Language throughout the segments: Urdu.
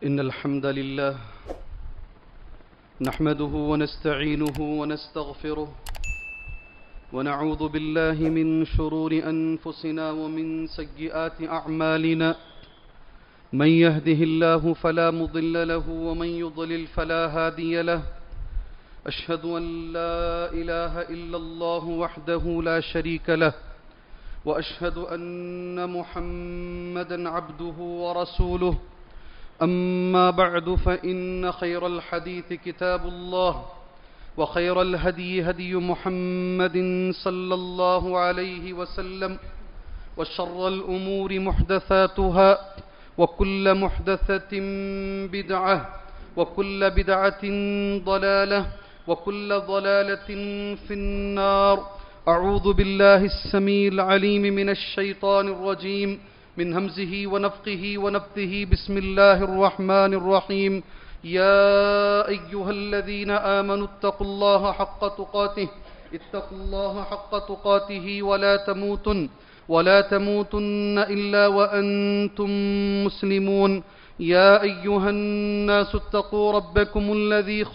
إن الحمد لله نحمده ونستعينه ونستغفره ونعوذ بالله من شرور أنفسنا ومن سيئات أعمالنا من يهده الله فلا مضل له ومن يضلل فلا هادي له أشهد أن لا إله إلا الله وحده لا شريك له وأشهد أن محمدا عبده ورسوله أما بعد فإن خير الحديث كتاب الله وخير الهدي هدي محمد صلى الله عليه وسلم وشر الأمور محدثاتها وكل محدثة بدعة وكل بدعة ضلالة وكل ضلالة في النار. أعوذ بالله السميع العليم من الشيطان الرجيم من همزه ونفخه ونفثه. بسم الله الرحمن الرحيم. يا أيها الذين آمنوا اتقوا الله حق تقاته ولا تموتن إلا وأنتم مسلمون. يا أيها الناس اتقوا ربكم الذي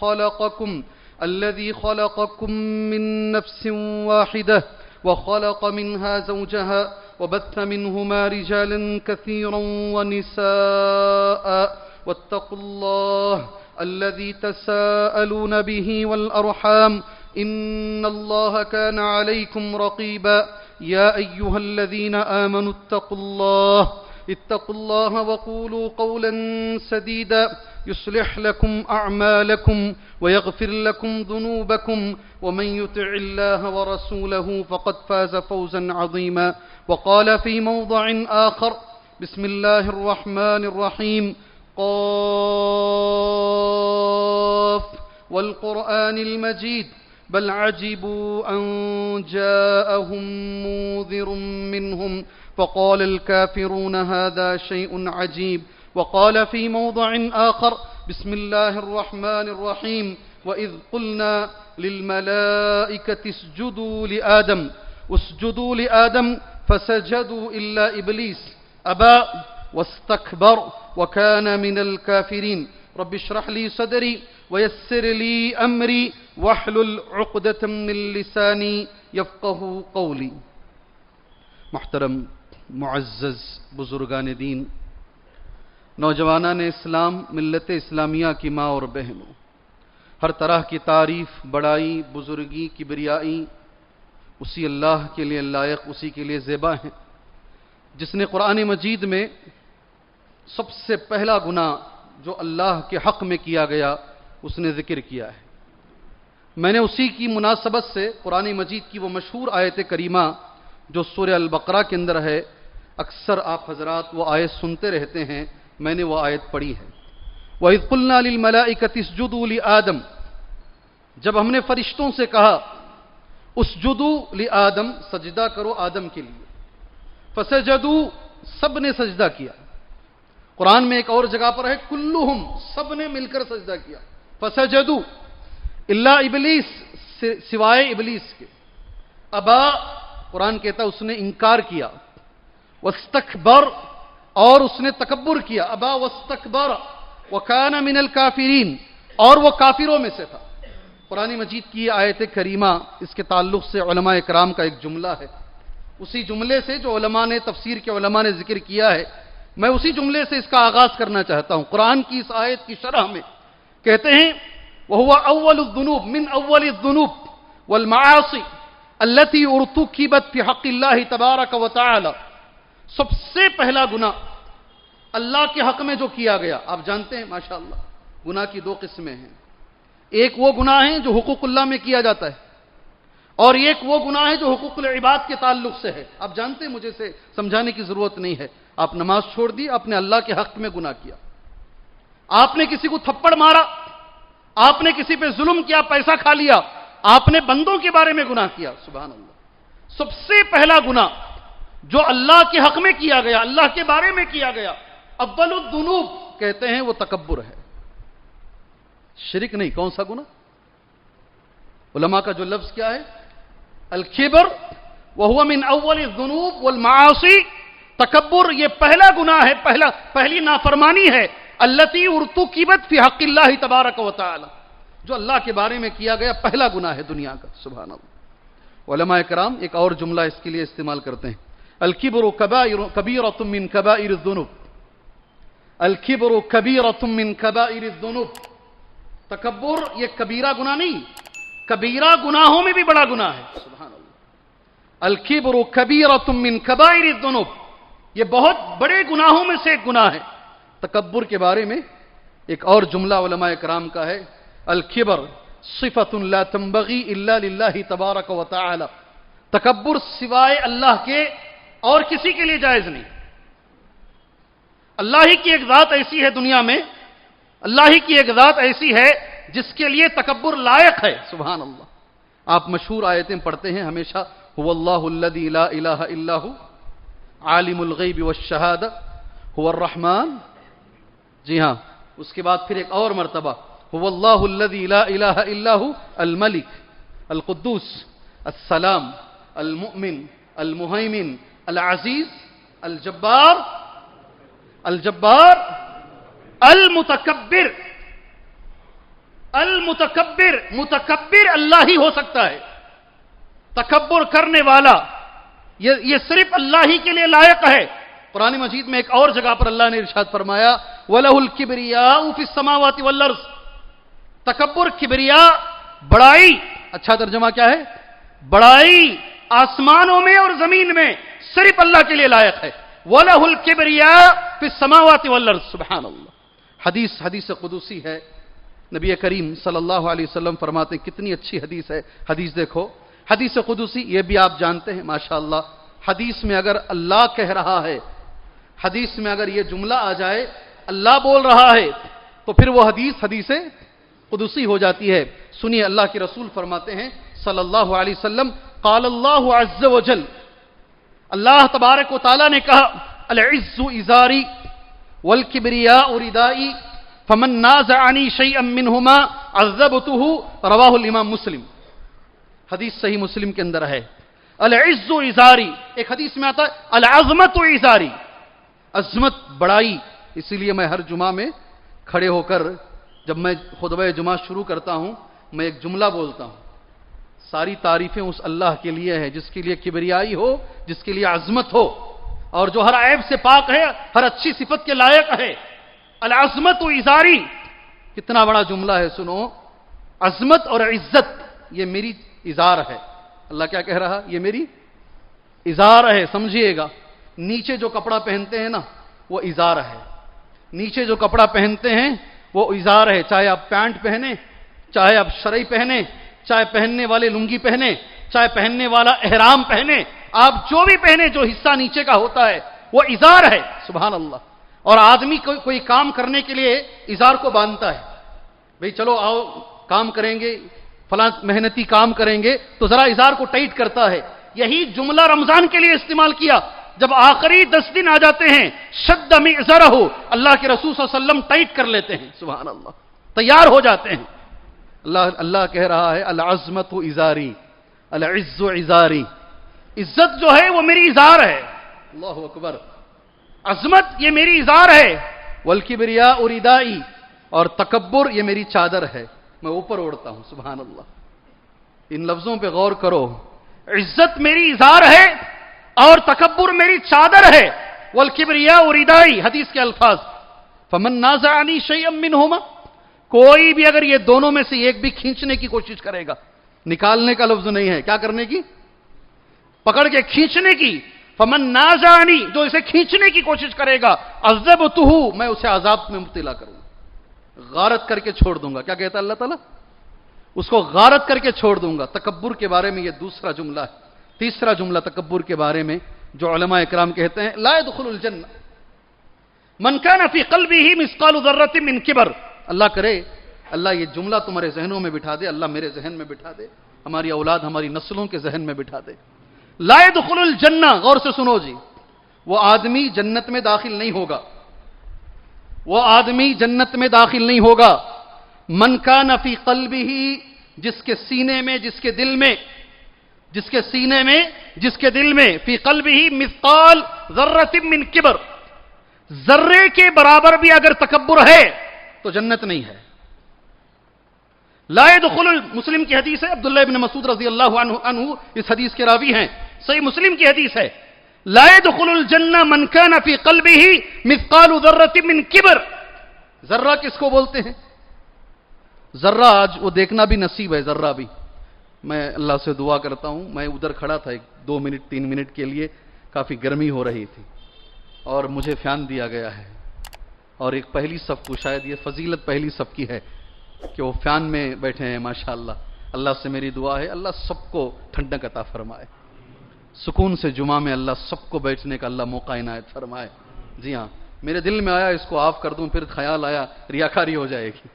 خلقكم من نفس واحدة وخلق منها زوجها وبث منهما رجالا كثيرا ونساء واتقوا الله الذي تساءلون به والأرحام إن الله كان عليكم رقيبا. يا أيها الذين آمنوا اتقوا الله وقولوا قولا سديدا يصلح لكم أعمالكم ويغفر لكم ذنوبكم ومن يطع الله ورسوله فقد فاز فوزا عظيما. وقال في موضع آخر بسم الله الرحمن الرحيم. قاف والقرآن المجيد بل عجبوا أن جاءهم منذر منهم فقال الكافرون هذا شيء عجيب. وقال في موضع آخر بسم الله الرحمن الرحيم. وإذ قلنا للملائكة اسجدوا لآدم فسجدوا إلا إبليس أبى واستكبر وكان من الكافرين. رب اشرح لي صدري ويسر لي أمري واحلل عقدة من لساني يفقه قولي. محترم معزز بزرگان دین، نوجوانان اسلام، ملت اسلامیہ کی ماں اور بہنوں، ہر طرح کی تعریف، بڑائی، بزرگی، کبریائی اسی اللہ کے لیے لائق، اسی کے لیے زیبا ہیں جس نے قرآن مجید میں سب سے پہلا گناہ جو اللہ کے حق میں کیا گیا اس نے ذکر کیا ہے. میں نے اسی کی مناسبت سے قرآن مجید کی وہ مشہور آیت کریمہ جو سورہ البقرہ کے اندر ہے، اکثر آپ حضرات وہ آیت سنتے رہتے ہیں، میں نے وہ آیت پڑھی ہے. وَإِذْ قُلْنَا لِلْمَلَائِكَةِ اسْجُدُوا لِآدَمَ، جب ہم نے فرشتوں سے کہا اسجدوا لآدم، سجدہ کرو آدم کے لیے، فسجدوا، سب نے سجدہ کیا. قرآن میں ایک اور جگہ پر ہے کلہم، سب نے مل کر سجدہ کیا. فسجدوا الا ابلیس، سوائے ابلیس کے. ابا، قرآن کہتا اس نے انکار کیا. واستکبر، اور اس نے تکبر کیا. ابا واستکبر وکان من الکافرین، اور وہ کافروں میں سے تھا. قرآن مجید کی آیت کریمہ، اس کے تعلق سے علماء اکرام کا ایک جملہ ہے. اسی جملے سے جو علماء نے، تفسیر کے علماء نے ذکر کیا ہے، میں اسی جملے سے اس کا آغاز کرنا چاہتا ہوں. قرآن کی اس آیت کی شرح میں کہتے ہیں وَهُوَ أَوَّلُ الذُّنُوبِ مِنْ أَوَّلِ الذُّنُوبِ وَالْمَعَاصِ الَّتِي ارْتُكِبَتْ فِي حَقِّ اللَّهِ تَبَارَكَ وَتَعَالَى، سب سے پہلا گناہ اللہ کے حق میں جو کیا گیا. آپ جانتے ہیں ماشاءاللہ گناہ کی دو قسمیں ہیں. ایک وہ گناہ ہیں جو حقوق اللہ میں کیا جاتا ہے، اور ایک وہ گناہ ہے جو حقوق العباد کے تعلق سے ہے. آپ جانتے ہیں، مجھے سے سمجھانے کی ضرورت نہیں ہے. آپ نماز چھوڑ دی، آپ نے اللہ کے حق میں گناہ کیا. آپ نے کسی کو تھپڑ مارا، آپ نے کسی پہ ظلم کیا، پیسہ کھا لیا، آپ نے بندوں کے بارے میں گناہ کیا. سبحان اللہ. سب سے پہلا گناہ جو اللہ کے حق میں کیا گیا، اللہ کے بارے میں کیا گیا، اول الذنوب کہتے ہیں وہ تکبر ہے. شرک نہیں. کون سا گناہ؟ علماء کا جو لفظ کیا ہے، الکبر وہو من اول الذنوب والمعاصی، تکبر یہ پہلا گناہ ہے، پہلی نافرمانی ہے التی ارتکبت فی حق اللہ تبارک و تعالی، جو اللہ کے بارے میں کیا گیا پہلا گناہ ہے دنیا کا. سبحان اللہ. علماء کرام ایک اور جملہ اس کے لیے استعمال کرتے ہیں، الکبر کبیرۃ من کبائر الذنوب. الکبر کبیرۃ من کبائر الذنوب. تکبر یہ کبیرہ گناہ نہیں، کبیرہ گناہوں میں بھی بڑا گناہ ہے. سبحان اللہ. الکبر کبیرۃ من کبائر الذنوب، یہ بہت بڑے گناہوں میں سے ایک گناہ ہے. تکبر کے بارے میں ایک اور جملہ علماء کرام کا ہے، الکبر صفۃ لا تنبغی الا للہ تبارک و تعالی. تکبر سوائے اللہ کے اور کسی کے لیے جائز نہیں. اللہ ہی کی ایک ذات ایسی ہے دنیا میں، اللہ ہی کی ایک ذات ایسی ہے جس کے لیے تکبر لائق ہے. سبحان اللہ. آپ مشہور آیتیں پڑھتے ہیں ہمیشہ، هو اللہ الذی لا الہ الا هو عالم الغیب والشہادہ هو الرحمن. جی ہاں، اس کے بعد پھر ایک اور مرتبہ، هو اللہ الذی لا الہ الا هو الملک القدوس السلام المؤمن المہیمن العزیز الجبار المتکبر. المتکبر، متکبر اللہ ہی ہو سکتا ہے. تکبر کرنے والا یہ صرف اللہ ہی کے لیے لائق ہے. قرآن مجید میں ایک اور جگہ پر اللہ نے ارشاد فرمایا، وَلَهُ الْكِبْرِيَاءُ فِي السَّمَاوَاتِ وَالْأَرْضِ. تکبر، کبریا، بڑائی، اچھا ترجمہ کیا ہے؟ بڑائی آسمانوں میں اور زمین میں صرف اللہ کے لیے لائق ہے. وَلَهُ الْكِبْرِيَاءُ فِي السَّمَاوَاتِ وَالْأَرْضِ. سبحان اللہ. حدیث قدسی ہے. نبی کریم صلی اللہ علیہ وسلم فرماتے ہیں، کتنی اچھی حدیث ہے. حدیث دیکھو، حدیث قدسی یہ بھی آپ جانتے ہیں ماشاءاللہ. حدیث میں اگر اللہ کہہ رہا ہے، حدیث میں اگر یہ جملہ آ جائے اللہ بول رہا ہے تو پھر وہ حدیث قدسی ہو جاتی ہے. سنیے اللہ کے رسول فرماتے ہیں صلی اللہ علیہ وسلم، قال اللہ عز وجل، اللہ تبارک و تعالی نے کہا، العز ازاری والکبریاء ردائی فمن نازعنی شیئا منہما عذبتہ. رواہ الامام مسلم. حدیث صحیح مسلم کے اندر ہے. العز ازاری، ایک حدیث میں آتا ہے العظمت ازاری، عظمت بڑائی. اسی لیے میں ہر جمعہ میں کھڑے ہو کر جب میں خطبہ جمعہ شروع کرتا ہوں میں ایک جملہ بولتا ہوں، ساری تعریفیں اس اللہ کے لیے ہے جس کے لیے کبریائی ہو، جس کے لیے عظمت ہو، اور جو ہر عیب سے پاک ہے، ہر اچھی صفت کے لائق ہے. العظمت ازاری، کتنا بڑا جملہ ہے. سنو، عظمت اور عزت یہ میری ازار ہے. اللہ کیا کہہ رہا؟ یہ میری ازار ہے. سمجھیے گا، نیچے جو کپڑا پہنتے ہیں نا وہ ازار ہے. نیچے جو کپڑا پہنتے ہیں وہ ازار ہے. چاہے آپ پینٹ پہنے، چاہے آپ شرعی پہنے، چاہے پہننے والے لنگی پہنے، چاہے پہننے والا احرام پہنے، آپ جو بھی پہنے، جو حصہ نیچے کا ہوتا ہے وہ ازار ہے. سبحان اللہ. اور آدمی کوئی کام کرنے کے لیے ازار کو باندھتا ہے، بھئی چلو آؤ کام کریں گے، فلاں محنتی کام کریں گے، تو ذرا ازار کو ٹائٹ کرتا ہے. یہی جملہ رمضان کے لیے استعمال کیا. جب آخری 10 دن آ جاتے ہیں، شد مئزرہ، اللہ کے رسول صلی اللہ علیہ وسلم ٹائٹ کر لیتے ہیں. سبحان اللہ، تیار ہو جاتے ہیں. اللہ کہہ رہا ہے العظمت ازاری، العز ازاری. عزت جو ہے وہ میری ازار ہے. اللہ اکبر. عظمت یہ میری ازار ہے. والکبریاء ردائی، اور تکبر یہ میری چادر ہے، میں اوپر اوڑھتا ہوں. سبحان اللہ. ان لفظوں پہ غور کرو. عزت میری ازار ہے اور تکبر میری چادر ہے. والکبریاء ردائی، حدیث کے الفاظ. فمن نازعنی شیئا منہما، کوئی بھی اگر یہ دونوں میں سے ایک بھی کھینچنے کی کوشش کرے گا، نکالنے کا لفظ نہیں ہے، کیا کرنے کی؟ پکڑ کے کھینچنے کی. فمن نازعنی، جو اسے کھینچنے کی کوشش کرے گا، عذبتہ، میں اسے عذاب میں مبتلا کروں گا، غارت کر کے چھوڑ دوں گا. کیا کہتا ہے اللہ تعالیٰ؟ اس کو غارت کر کے چھوڑ دوں گا. تکبر کے بارے میں یہ دوسرا جملہ ہے. تیسرا جملہ تکبر کے بارے میں جو علماء اکرام کہتے ہیں، لا يدخل الجنہ من كان في قلبه مثقال ذرة من کبر. اللہ کرے اللہ یہ جملہ تمہارے ذہنوں میں بٹھا دے، اللہ میرے ذہن میں بٹھا دے، ہماری اولاد، ہماری نسلوں کے ذہن میں بٹھا دے. لا يدخل الجنہ، غور سے سنو جی، وہ آدمی جنت میں داخل نہیں ہوگا. وہ آدمی جنت میں داخل نہیں ہوگا. من کان فی قلبہ، جس کے سینے میں، جس کے دل میں، جس کے سینے میں، جس کے دل میں، فی قلبہ مثقال ذرۃ من کبر، ذرے کے برابر بھی اگر تکبر ہے تو جنت نہیں ہے. لا يدخل مسلم کی حدیث ہے، عبداللہ ابن مسعود رضی اللہ عنہ اس حدیث کے راوی ہیں، صحیح مسلم کی حدیث ہے، لا يدخل الجنہ من كان في قلبه مثقال ذرة من کبر. ذرہ کس کو بولتے ہیں؟ ذرہ آج وہ دیکھنا بھی نصیب ہے. ذرہ بھی میں اللہ سے دعا کرتا ہوں، میں ادھر کھڑا تھا 2 منٹ 3 منٹ کے لیے، کافی گرمی ہو رہی تھی اور مجھے فین دیا گیا ہے، اور ایک پہلی صف کو، شاید یہ فضیلت پہلی صف کی ہے کہ وہ فین میں بیٹھے ہیں. ماشاءاللہ اللہ سے میری دعا ہے اللہ سب کو ٹھنڈک عطا فرمائے، سکون سے جمعہ میں اللہ سب کو بیٹھنے کا اللہ موقع عنایت فرمائے. جی ہاں، میرے دل میں آیا اس کو آف کر دوں، پھر خیال آیا ریاکاری ہو جائے گی،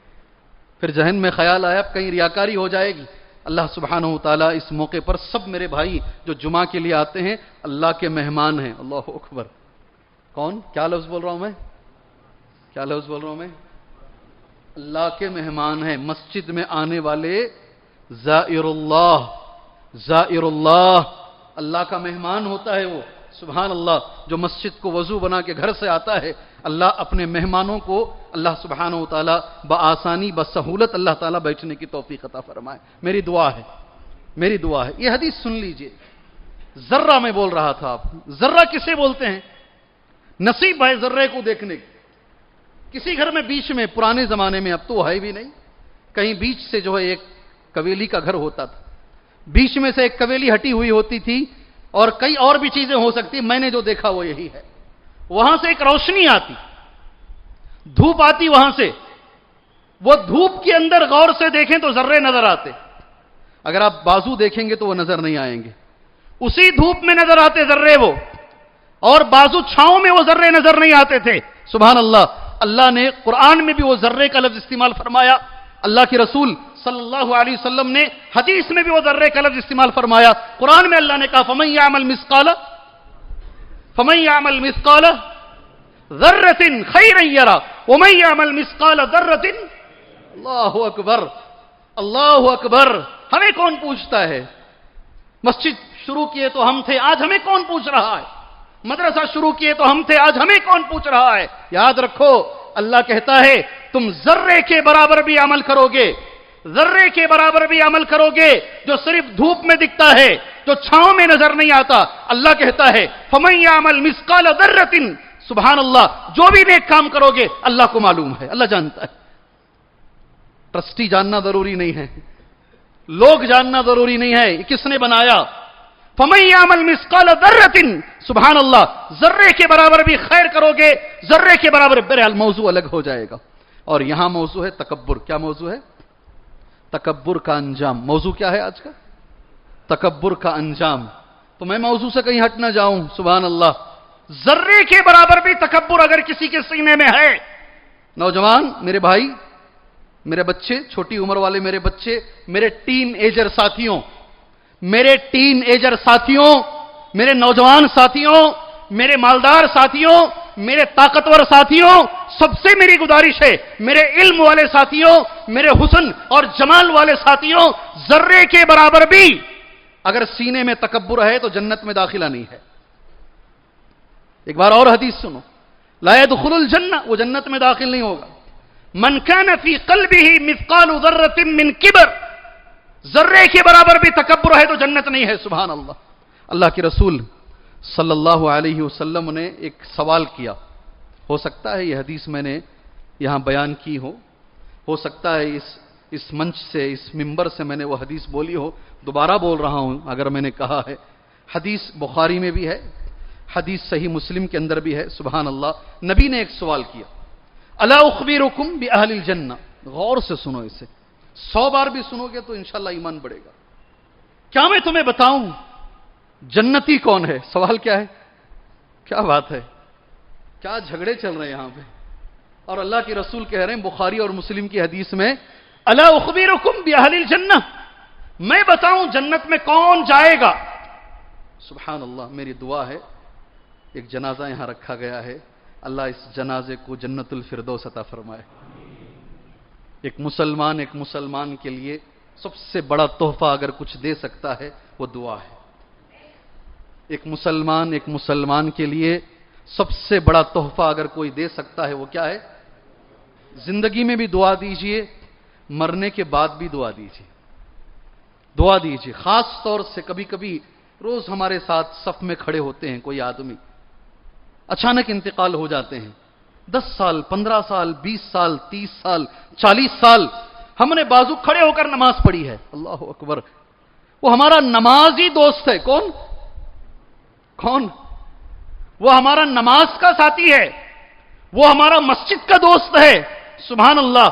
پھر ذہن میں خیال آیا کہیں ریاکاری ہو جائے گی. اللہ سبحانہ وتعالی اس موقع پر سب میرے بھائی جو جمعہ کے لیے آتے ہیں اللہ کے مہمان ہیں. اللہ اکبر. کون؟ کیا لفظ بول رہا ہوں میں؟ کیا لفظ بول رہا ہوں میں؟ اللہ کے مہمان ہیں. مسجد میں آنے والے زائر اللہ، زائر اللہ، اللہ کا مہمان ہوتا ہے وہ. سبحان اللہ. جو مسجد کو وضو بنا کے گھر سے آتا ہے، اللہ اپنے مہمانوں کو اللہ سبحانہ و تعالی بآسانی بسہولت اللہ تعالیٰ بیٹھنے کی توفیق عطا فرمائے. میری دعا ہے، میری دعا ہے. یہ حدیث سن لیجئے. ذرہ میں بول رہا تھا. آپ ذرہ کسے بولتے ہیں؟ نصیب ہے ذرے کو دیکھنے کی. کسی گھر میں بیچ میں، پرانے زمانے میں، اب تو ہے بھی نہیں، کہیں بیچ سے جو ہے ایک قبیلی کا گھر ہوتا تھا، بیچ میں سے ایک قبیلی ہٹی ہوئی ہوتی تھی، اور کئی اور بھی چیزیں ہو سکتی. میں نے جو دیکھا وہ یہی ہے. وہاں سے ایک روشنی آتی، دھوپ آتی وہاں سے. وہ دھوپ کے اندر غور سے دیکھیں تو ذرے نظر آتے. اگر آپ بازو دیکھیں گے تو وہ نظر نہیں آئیں گے. اسی دھوپ میں نظر آتے ذرے وہ، اور بازو چھاؤں میں وہ ذرے نظر نہیں آتے تھے. سبحان اللہ. اللہ نے قرآن میں بھی وہ ذرے کا لفظ استعمال فرمایا، اللہ کے رسول صلی اللہ علیہ وسلم نے حدیث میں بھی وہ ذرے کا لفظ استعمال فرمایا. قرآن میں اللہ نے کہا فَمَن يَعْمَلْ مِثْقَالَ ذَرَّةٍ خَيْرًا يَرَهُ وَمَن يَعْمَلْ مِثْقَالَ ذَرَّةٍ. اللہ اکبر، اللہ اکبر. ہمیں کون پوچھتا ہے؟ مسجد شروع کیے تو ہم تھے، آج ہمیں کون پوچھ رہا ہے؟ مدرسہ شروع کیے تو ہم تھے، آج ہمیں کون پوچھ رہا ہے؟ یاد رکھو اللہ کہتا ہے تم ذرے کے برابر بھی عمل کرو گے، ذرے کے برابر بھی عمل کرو گے جو صرف دھوپ میں دکھتا ہے، جو چھاؤں میں نظر نہیں آتا. اللہ کہتا ہے فَمَن يَعْمَلْ مِثْقَالَ ذَرَّةٍ. سبحان اللہ. جو بھی نیک کام کرو گے اللہ کو معلوم ہے، اللہ جانتا ہے. ٹرسٹی جاننا ضروری نہیں ہے، لوگ جاننا ضروری نہیں ہے کس نے بنایا. فَمَن يَعْمَلْ مِثْقَالَ ذَرَّةٍ. سبحان اللہ. ذرے کے برابر بھی خیر کرو گے، ذرے کے برابر. بہرحال موضوع الگ ہو جائے گا. اور یہاں موضوع ہے تکبر. کیا موضوع ہے؟ تکبر کا انجام. موضوع کیا ہے آج کا؟ تکبر کا انجام. تو میں موضوع سے کہیں ہٹ نہ جاؤں. سبحان اللہ. ذرے کے برابر بھی تکبر اگر کسی کے سینے میں ہے، نوجوان میرے بھائی، میرے بچے، چھوٹی عمر والے میرے بچے، میرے ٹین ایجر ساتھیوں، میرے ٹین ایجر ساتھیوں، میرے نوجوان ساتھیوں، میرے مالدار ساتھیوں، میرے طاقتور ساتھیوں، سب سے میری گزارش ہے، میرے علم والے ساتھیوں، میرے حسن اور جمال والے ساتھیوں، ذرے کے برابر بھی اگر سینے میں تکبر ہے تو جنت میں داخلہ نہیں ہے. ایک بار اور حدیث سنو. لا يدخل الجنہ، وہ جنت میں داخل نہیں ہوگا. من كان في قلبه مثقال ذرة من کبر. ذرے کے برابر بھی تکبر ہے تو جنت نہیں ہے. سبحان اللہ. اللہ کے رسول صلی اللہ علیہ وسلم نے ایک سوال کیا. ہو سکتا ہے یہ حدیث میں نے یہاں بیان کی ہو سکتا ہے اس منچ سے، اس ممبر سے میں نے وہ حدیث بولی ہو. دوبارہ بول رہا ہوں اگر میں نے کہا ہے. حدیث بخاری میں بھی ہے، حدیث صحیح مسلم کے اندر بھی ہے. سبحان اللہ. نبی نے ایک سوال کیا، الا اخبرکم باہل الجنہ. غور سے سنو اسے، 100 بار بھی سنو گے تو انشاءاللہ ایمان بڑھے گا. کیا میں تمہیں بتاؤں جنتی کون ہے؟ سوال کیا ہے؟ کیا بات ہے، کیا جھگڑے چل رہے ہیں یہاں پہ. اور اللہ کے رسول کہہ رہے ہیں بخاری اور مسلم کی حدیث میں، الا اخبرکم باہل الجنہ، میں بتاؤں جنت میں کون جائے گا. سبحان اللہ. میری دعا ہے، ایک جنازہ یہاں رکھا گیا ہے، اللہ اس جنازے کو جنت الفردوس عطا فرمائے. ایک مسلمان کے لیے سب سے بڑا تحفہ اگر کچھ دے سکتا ہے وہ دعا ہے. ایک مسلمان کے لیے سب سے بڑا تحفہ اگر کوئی دے سکتا ہے وہ کیا ہے؟ زندگی میں بھی دعا دیجئے، مرنے کے بعد بھی دعا دیجئے، دعا دیجئے۔ خاص طور سے کبھی کبھی روز ہمارے ساتھ صف میں کھڑے ہوتے ہیں کوئی آدمی، اچانک انتقال ہو جاتے ہیں، 10 سال 15 سال 20 سال 30 سال 40 سال ہم نے بازو کھڑے ہو کر نماز پڑھی ہے، اللہ اکبر، وہ ہمارا نمازی دوست ہے۔ کون؟ کون؟ وہ ہمارا نماز کا ساتھی ہے، وہ ہمارا مسجد کا دوست ہے، سبحان اللہ۔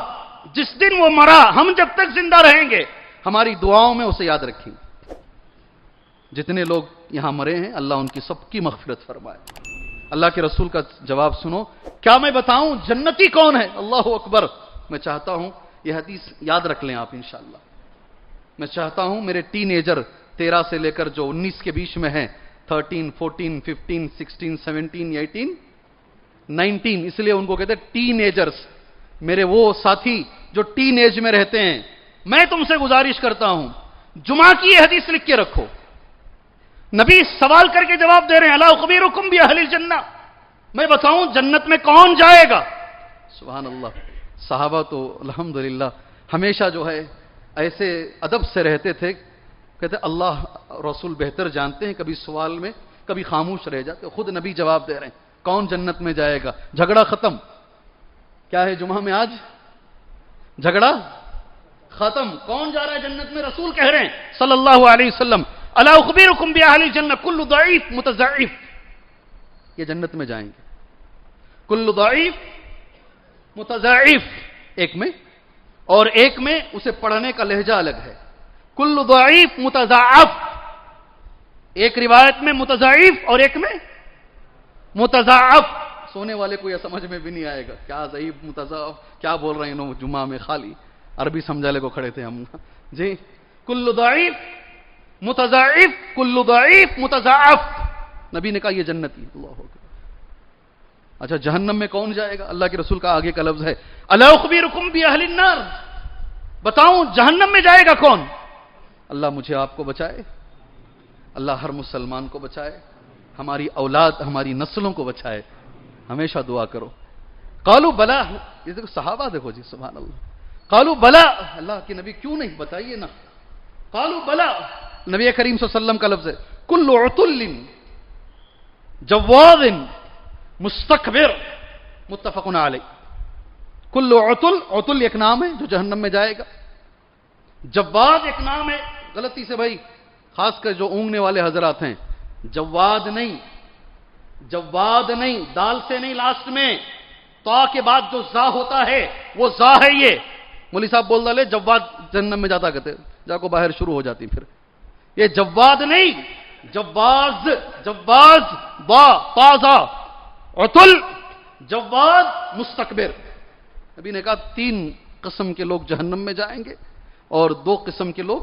جس دن وہ مرا ہم جب تک زندہ رہیں گے ہماری دعاؤں میں اسے یاد رکھیں۔ جتنے لوگ یہاں مرے ہیں اللہ ان کی سب کی مغفرت فرمائے۔ اللہ کے رسول کا جواب سنو، کیا میں بتاؤں جنتی کون ہے؟ اللہ اکبر۔ میں چاہتا ہوں یہ حدیث یاد رکھ لیں آپ انشاءاللہ۔ میں چاہتا ہوں میرے ٹین ایجر 13 سے لے کر جو 19 کے بیچ میں ہیں، 13 14 15 16 17 18 19، اس لیے ان کو کہتے ہیں ٹین ایجرز، میرے وہ ساتھی جو ٹین ایج میں رہتے ہیں، میں تم سے گزارش کرتا ہوں جمعہ کی یہ حدیث لکھ کے رکھو۔ نبی سوال کر کے جواب دے رہے ہیں، الا اخبرکم باہل الجنہ، میں بتاؤں جنت میں کون جائے گا؟ سبحان اللہ۔ صحابہ تو الحمدللہ ہمیشہ جو ہے ایسے ادب سے رہتے تھے، کہتے اللہ رسول بہتر جانتے ہیں، کبھی سوال میں کبھی خاموش رہ جاتے، خود نبی جواب دے رہے ہیں کون جنت میں جائے گا۔ جھگڑا ختم۔ کیا ہے جمعہ میں آج؟ جھگڑا ختم۔ کون جا رہا ہے جنت میں؟ رسول کہہ رہے ہیں صلی اللہ علیہ وسلم، الا اخبرکم باہل الجنہ کل ضعیف متضعف، یہ جنت میں جائیں گے۔ کل ضعیف متضعف ایک میں، اور ایک میں اسے پڑھنے کا لہجہ الگ ہے، کل ضعیف متضعف، ایک روایت میں متضعف اور ایک میں متضعف۔ سونے والے کو یہ سمجھ میں بھی نہیں آئے گا کیا ضعیف متضعف کیا بول رہے ہیں انہوں، جمعہ میں خالی عربی سمجھالے کو کھڑے تھے ہم جی۔ کل ضعیف متضعف کل ضعیف متضعف، نبی نے کہا یہ جنتی۔ اللہ اکبر۔ اچھا جہنم میں کون جائے گا؟ اللہ کے رسول کا آگے کا لفظ ہے الا اخبرکم باہل النار، بتاؤں جہنم میں جائے گا کون؟ اللہ مجھے آپ کو بچائے، اللہ ہر مسلمان کو بچائے، ہماری اولاد ہماری نسلوں کو بچائے، ہمیشہ دعا کرو۔ قالوا بلا، یہ دیکھو صحابہ دیکھو جی سبحان اللہ، قالوا بلا، اللہ کے نبی کیوں نہیں بتائیے نا، قالوا بلا، نبی کریم صلی اللہ علیہ وسلم کا لفظ ہے کل عتل جواد مستکبر، متفق علیہ۔ کل عتل، عتل ایک نام ہے جو جہنم میں جائے گا، جواد ایک نام ہے، غلطی سے بھائی خاص کر جو اونگنے والے حضرات ہیں، جواد نہیں، جواد نہیں، دال سے نہیں، لاسٹ میں تا کے بعد جو زا ہوتا ہے وہ زا ہے۔ یہ مولوی صاحب بول ڈالے جواد جہنم میں جاتا کہتے، جا کو باہر شروع ہو جاتی پھر۔ یہ جواد نہیں، جواز، جواز با تازہ، عتل جواد مستکبر۔ نبی نے کہا 3 قسم کے لوگ جہنم میں جائیں گے اور 2 قسم کے لوگ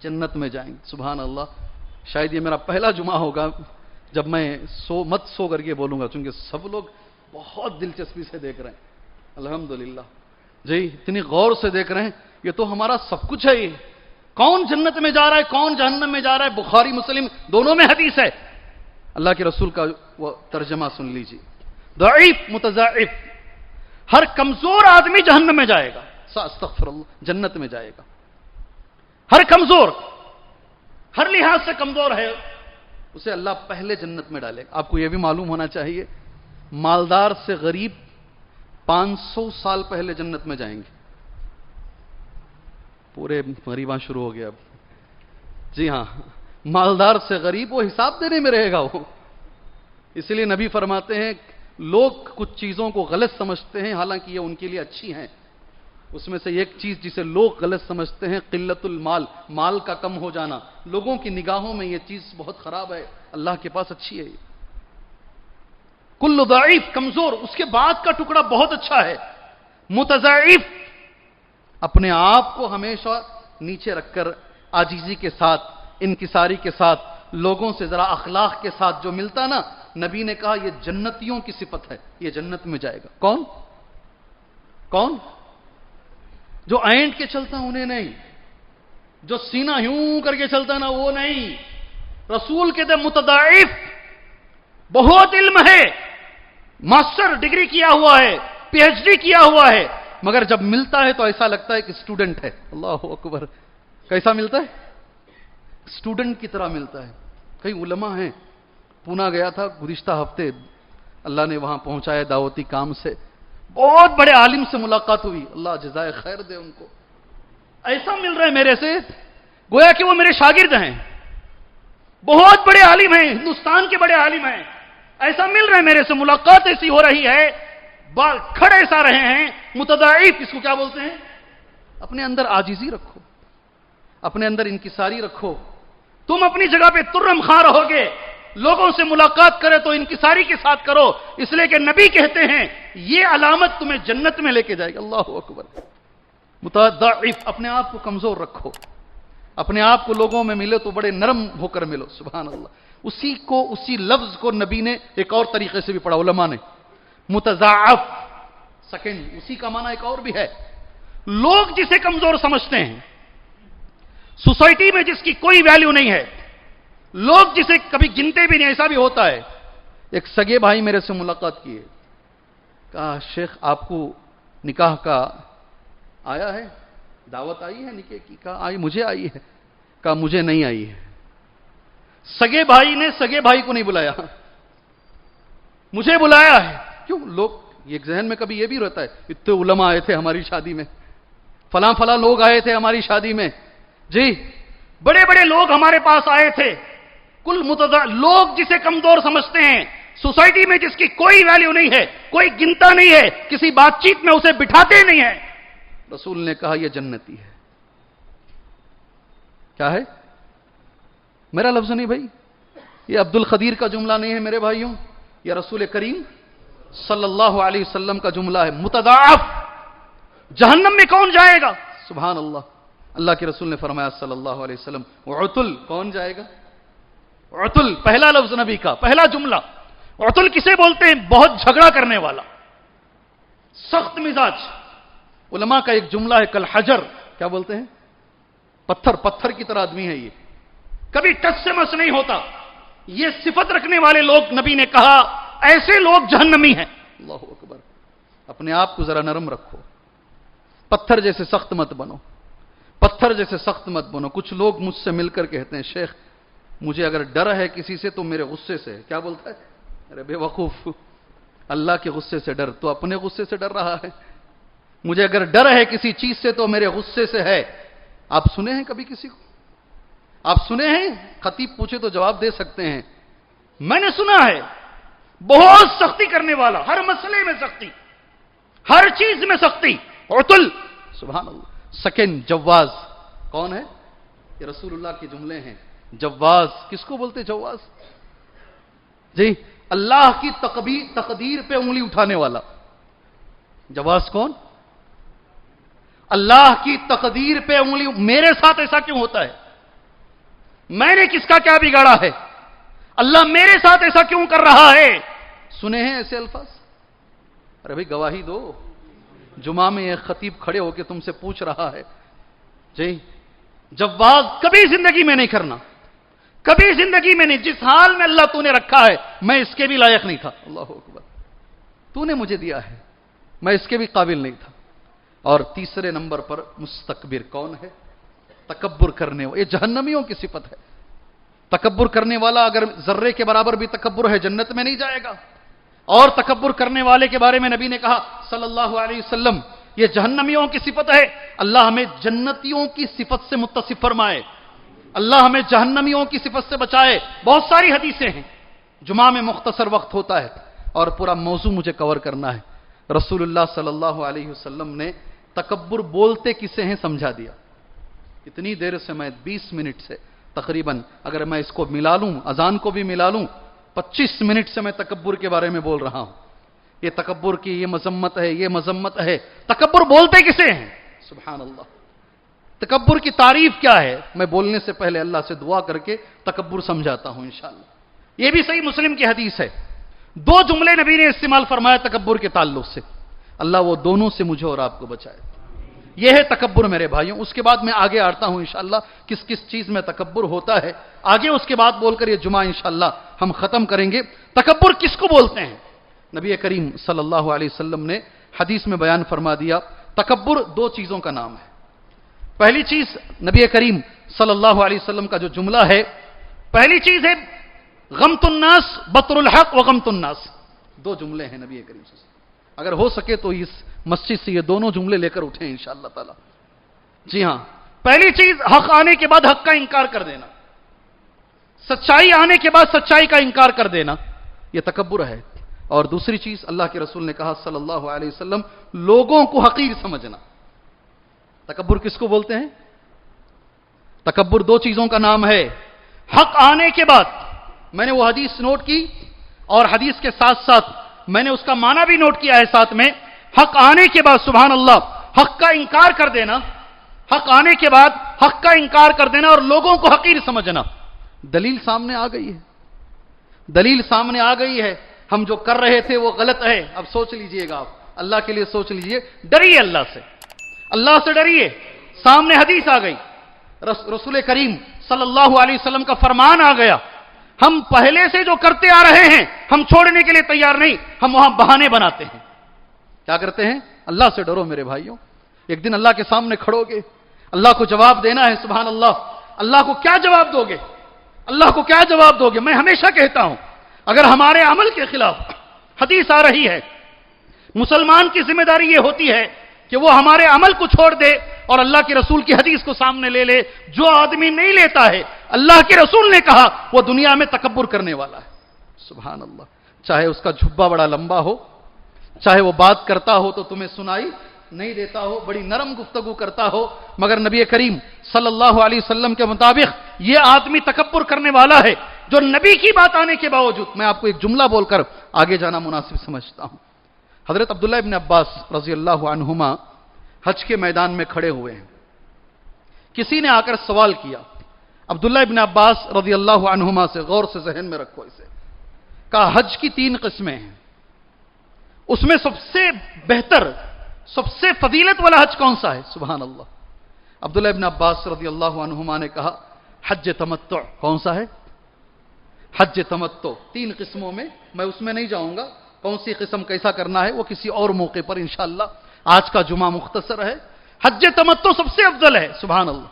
جنت میں جائیں گے۔ سبحان اللہ۔ شاید یہ میرا پہلا جمعہ ہوگا جب میں مت سو کر کے بولوں گا، چونکہ سب لوگ بہت دلچسپی سے دیکھ رہے ہیں الحمدللہ جی، اتنی غور سے دیکھ رہے ہیں، یہ تو ہمارا سب کچھ ہے۔ یہ کون جنت میں جا رہا ہے کون جہنم میں جا رہا ہے، بخاری مسلم دونوں میں حدیث ہے۔ اللہ کے رسول کا وہ ترجمہ سن لیجیے، ضعیف متضعف، ہر کمزور آدمی جہنم میں جائے گا، استغفر اللہ، جنت میں جائے گا۔ ہر کمزور، ہر لحاظ سے کمزور ہے، اسے اللہ پہلے جنت میں ڈالے گا۔ آپ کو یہ بھی معلوم ہونا چاہیے مالدار سے غریب 500 سال پہلے جنت میں جائیں گے۔ پورے غریباں شروع ہو گیا اب جی ہاں، مالدار سے غریب وہ حساب دینے میں رہے گا وہ۔ اس لیے نبی فرماتے ہیں لوگ کچھ چیزوں کو غلط سمجھتے ہیں حالانکہ یہ ان کے لیے اچھی ہیں۔ اس میں سے ایک چیز جسے لوگ غلط سمجھتے ہیں قلت المال، مال کا کم ہو جانا، لوگوں کی نگاہوں میں یہ چیز بہت خراب ہے، اللہ کے پاس اچھی ہے۔ کل ضعیف کمزور، اس کے بعد کا ٹکڑا بہت اچھا ہے، متضعف اپنے آپ کو ہمیشہ نیچے رکھ کر عاجزی کے ساتھ، انکساری کے ساتھ، لوگوں سے ذرا اخلاق کے ساتھ جو ملتا نا، نبی نے کہا یہ جنتیوں کی صفت ہے، یہ جنت میں جائے گا۔ کون؟ کون؟ جو اینٹ کے چلتا انہیں نہیں، جو سینہ یوں کر کے چلتا نا وہ نہیں، رسول کہتے متضعف بہت علم ہے، ماسٹر ڈگری کیا ہوا ہے، پی ایچ ڈی کیا ہوا ہے، مگر جب ملتا ہے تو ایسا لگتا ہے کہ اسٹوڈنٹ ہے. اللہ اکبر. کیسا ملتا ہے؟ اسٹوڈنٹ کی طرح ملتا ہے. کئی علماء ہیں، پونا گیا تھا گزشتہ ہفتے، اللہ نے وہاں پہنچایا دعوتی کام سے، بہت بڑے عالم سے ملاقات ہوئی، اللہ جزائے خیر دے ان کو. ایسا مل رہا ہے میرے سے گویا کہ وہ میرے شاگرد ہیں، بہت بڑے عالم ہیں، ہندوستان کے بڑے عالم ہیں. ایسا مل رہا ہے میرے سے، ملاقات ایسی ہو رہی ہے، بال کھڑے ایسا رہے ہیں، متضاعف، اس کو کیا بولتے ہیں؟ اپنے اندر عاجزی رکھو، اپنے اندر انکساری رکھو. تم اپنی جگہ پہ ترم خواہ رہو گے، لوگوں سے ملاقات کرے تو انکساری کے ساتھ کرو، اس لیے کہ نبی کہتے ہیں یہ علامت تمہیں جنت میں لے کے جائے گی. اللہ اکبر. متضاعف، اپنے آپ کو کمزور رکھو، اپنے آپ کو لوگوں میں ملے تو بڑے نرم ہو کر ملو. سبحان اللہ. اسی لفظ کو نبی نے ایک اور طریقے سے بھی پڑھا علماء نے، متضاعف. سیکنڈ، اسی کا معنی ایک اور بھی ہے، لوگ جسے کمزور سمجھتے ہیں، سوسائٹی میں جس کی کوئی ویلیو نہیں ہے، لوگ جسے کبھی گنتے بھی نہیں، ایسا بھی ہوتا ہے. ایک سگے بھائی میرے سے ملاقات کیے، کہا شیخ آپ کو نکاح کا آیا ہے، دعوت آئی ہے نکاح کی؟ کہا آئی، مجھے آئی ہے. کہا مجھے نہیں آئی ہے. سگے بھائی نے سگے بھائی کو نہیں بلایا، مجھے بلایا ہے. کیوں؟ لوگ ایک ذہن میں کبھی یہ بھی رہتا ہے، اتنے علماء آئے تھے ہماری شادی میں، فلاں فلاں لوگ آئے تھے ہماری شادی میں، جی بڑے بڑے لوگ ہمارے پاس آئے تھے. کل لوگ جسے کمزور سمجھتے ہیں، سوسائٹی میں جس کی کوئی ویلیو نہیں ہے، کوئی گنتا نہیں ہے، کسی بات چیت میں اسے بٹھاتے نہیں ہیں، رسول نے کہا یہ جنتی ہے. کیا ہے؟ میرا لفظ نہیں بھائی، یہ عبد القدیر کا جملہ نہیں ہے میرے بھائیوں، یہ رسول کریم صلی اللہ علیہ وسلم کا جملہ ہے. متضاعف. جہنم میں کون جائے گا؟ سبحان اللہ. اللہ کے رسول نے فرمایا صلی اللہ علیہ وسلم، عتل. کون جائے گا؟ عتل. پہلا لفظ نبی کا، پہلا جملہ. عتل کسے بولتے ہیں؟ بہت جھگڑا کرنے والا، سخت مزاج. علماء کا ایک جملہ ہے کل حجر. کیا بولتے ہیں؟ پتھر کی طرح آدمی ہے یہ، کبھی ٹچ سے مس نہیں ہوتا. یہ صفت رکھنے والے لوگ نبی نے کہا ایسے لوگ جہنمی ہیں. اللہ اکبر. اپنے آپ کو ذرا نرم رکھو، پتھر جیسے سخت مت بنو، پتھر جیسے سخت مت بنو. کچھ لوگ مجھ سے مل کر کہتے ہیں شیخ مجھے اگر ڈر ہے کسی سے تو میرے غصے سے. کیا بولتا ہے؟ ارے بے وقوف، اللہ کے غصے سے ڈر، تو اپنے غصے سے ڈر رہا ہے. مجھے اگر ڈر ہے کسی چیز سے تو میرے غصے سے ہے. آپ سنے ہیں کبھی کسی کو؟ آپ سنے ہیں؟ خطیب پوچھے تو جواب دے سکتے ہیں. میں نے سنا ہے بہت سختی کرنے والا، ہر مسئلے میں سختی، ہر چیز میں سختی. عتل. سبحان اللہ. سیکنڈ، جواز. کون ہے؟ یہ رسول اللہ کے جملے ہیں. جواز کس کو بولتے؟ جواز جی، اللہ کی تقدیر پہ انگلی اٹھانے والا. جواز کون؟ اللہ کی تقدیر پہ انگلی. میرے ساتھ ایسا کیوں ہوتا ہے؟ میں نے کس کا کیا بگاڑا ہے؟ اللہ میرے ساتھ ایسا کیوں کر رہا ہے؟ سنے ہیں ایسے الفاظ؟ ارے بھائی گواہی دو. جمعہ میں ایک خطیب کھڑے ہو کے تم سے پوچھ رہا ہے جی جواز کبھی زندگی میں نہیں کرنا، کبھی زندگی میں نہیں. جس حال میں اللہ تو نے رکھا ہے میں اس کے بھی لائق نہیں تھا. اللہ اکبر. تو نے مجھے دیا ہے، میں اس کے بھی قابل نہیں تھا. اور تیسرے نمبر پر مستکبر. کون ہے؟ تکبر کرنے والا. یہ جہنمیوں کی صفت ہے. تکبر کرنے والا اگر ذرے کے برابر بھی تکبر ہے جنت میں نہیں جائے گا. اور تکبر کرنے والے کے بارے میں نبی نے کہا صلی اللہ علیہ وسلم یہ جہنمیوں کی صفت ہے. اللہ ہمیں جنتیوں کی صفت سے متصف فرمائے، اللہ ہمیں جہنمیوں کی صفت سے بچائے. بہت ساری حدیثیں ہیں، جمعہ میں مختصر وقت ہوتا ہے اور پورا موضوع مجھے کور کرنا ہے. رسول اللہ صلی اللہ علیہ وسلم نے تکبر بولتے کسے ہیں سمجھا دیا. اتنی دیر سے میں 20 منٹ سے تقریباً اگر میں اس کو ملا لوں، اذان کو بھی ملا لوں، 25 منٹ سے میں تکبر کے بارے میں بول رہا ہوں. یہ تکبر کی یہ مذمت ہے، یہ مذمت ہے. تکبر بولتے کسے ہیں؟ سبحان اللہ. تکبر کی تعریف کیا ہے؟ میں بولنے سے پہلے اللہ سے دعا کر کے تکبر سمجھاتا ہوں انشاءاللہ. یہ بھی صحیح مسلم کی حدیث ہے. 2 جملے نبی نے استعمال فرمایا تکبر کے تعلق سے. اللہ وہ دونوں سے مجھے اور آپ کو بچائے. یہ ہے تکبر میرے بھائیوں. اس کے بعد میں آگے آتا ہوں انشاءاللہ کس کس چیز میں تکبر ہوتا ہے. آگے اس کے بعد بول کر یہ جمعہ انشاءاللہ ہم ختم کریں گے. تکبر کس کو بولتے ہیں؟ نبی کریم صلی اللہ علیہ وسلم نے حدیث میں بیان فرما دیا تکبر دو چیزوں کا نام ہے. پہلی چیز نبی کریم صلی اللہ علیہ وسلم کا جو جملہ ہے، پہلی چیز ہے غمت الناس بطر الحق و غمت الناس. دو جملے ہیں نبی کریم صلی اللہ علیہ وسلم. اگر ہو سکے تو اس مسجد سے یہ دونوں جملے لے کر اٹھیں انشاءاللہ تعالی. جی ہاں، پہلی چیز حق آنے کے بعد حق کا انکار کر دینا، سچائی آنے کے بعد سچائی کا انکار کر دینا، یہ تکبر ہے. اور دوسری چیز اللہ کے رسول نے کہا صلی اللہ علیہ وسلم لوگوں کو حقیر سمجھنا. تکبر کس کو بولتے ہیں؟ تکبر دو چیزوں کا نام ہے. حق آنے کے بعد، میں نے وہ حدیث نوٹ کی اور حدیث کے ساتھ ساتھ میں نے اس کا معنی بھی نوٹ کیا ہے ساتھ میں. حق آنے کے بعد سبحان اللہ حق کا انکار کر دینا، حق آنے کے بعد حق کا انکار کر دینا اور لوگوں کو حقیر سمجھنا. دلیل سامنے آ گئی ہے، دلیل سامنے آ گئی ہے. ہم جو کر رہے تھے وہ غلط ہے. اب سوچ لیجئے گا، آپ اللہ کے لیے سوچ لیجئے. ڈریے اللہ سے، اللہ سے ڈریے. سامنے حدیث آ گئی، رسول کریم صلی اللہ علیہ وسلم کا فرمان آ گیا. ہم پہلے سے جو کرتے آ رہے ہیں ہم چھوڑنے کے لیے تیار نہیں، ہم وہاں بہانے بناتے ہیں. کیا کرتے ہیں؟ اللہ سے ڈرو میرے بھائیوں. ایک دن اللہ کے سامنے کھڑو گے، اللہ کو جواب دینا ہے. سبحان اللہ. اللہ کو کیا جواب دو گے؟ اللہ کو کیا جواب دو گے؟ میں ہمیشہ کہتا ہوں اگر ہمارے عمل کے خلاف حدیث آ رہی ہے، مسلمان کی ذمہ داری یہ ہوتی ہے کہ وہ ہمارے عمل کو چھوڑ دے اور اللہ کے رسول کی حدیث کو سامنے لے لے. جو آدمی نہیں لیتا ہے، اللہ کے رسول نے کہا وہ دنیا میں تکبر کرنے والا ہے. سبحان اللہ. چاہے اس کا جھبا بڑا لمبا ہو، چاہے وہ بات کرتا ہو تو تمہیں سنائی نہیں دیتا ہو، بڑی نرم گفتگو کرتا ہو، مگر نبی کریم صلی اللہ علیہ وسلم کے مطابق یہ آدمی تکبر کرنے والا ہے جو نبی کی بات آنے کے باوجود. میں آپ کو ایک جملہ بول کر آگے جانا مناسب سمجھتا ہوں. حضرت عبداللہ ابن عباس رضی اللہ عنہما حج کے میدان میں کھڑے ہوئے ہیں. کسی نے آ کر سوال کیا. عبداللہ ابن عباس رضی اللہ عنہما سے غور سے ذہن میں رکھو اسے. کہا حج کی 3 قسمیں ہیں، اس میں سب سے بہتر، سب سے فضیلت والا حج کون سا ہے؟ سبحان اللہ. عبداللہ ابن عباس رضی اللہ عنہما نے کہا حج تمتع. کون سا ہے؟ حج تمتع. 3 قسموں میں، میں اس میں نہیں جاؤں گا، کون سی قسم کیسا کرنا ہے وہ کسی اور موقع پر انشاءاللہ. آج کا جمعہ مختصر ہے. حج تمتع سب سے افضل ہے. سبحان اللہ.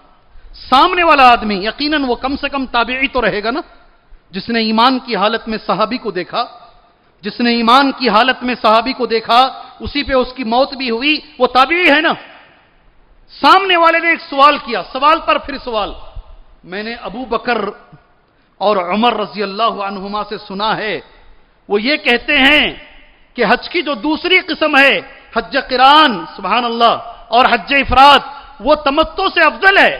سامنے والا آدمی یقیناً وہ کم سے کم تابعی تو رہے گا نا، جس نے ایمان کی حالت میں صحابی کو دیکھا، جس نے ایمان کی حالت میں صحابی کو دیکھا اسی پہ اس کی موت بھی ہوئی، وہ تابعی ہے نا. سامنے والے نے ایک سوال کیا، سوال پر پھر سوال. میں نے ابو بکر اور عمر رضی اللہ عنہما سے سنا ہے وہ یہ کہتے ہیں کہ حج کی جو دوسری قسم ہے حج قران، سبحان اللہ، اور حج افراد، وہ تمتع سے افضل ہے.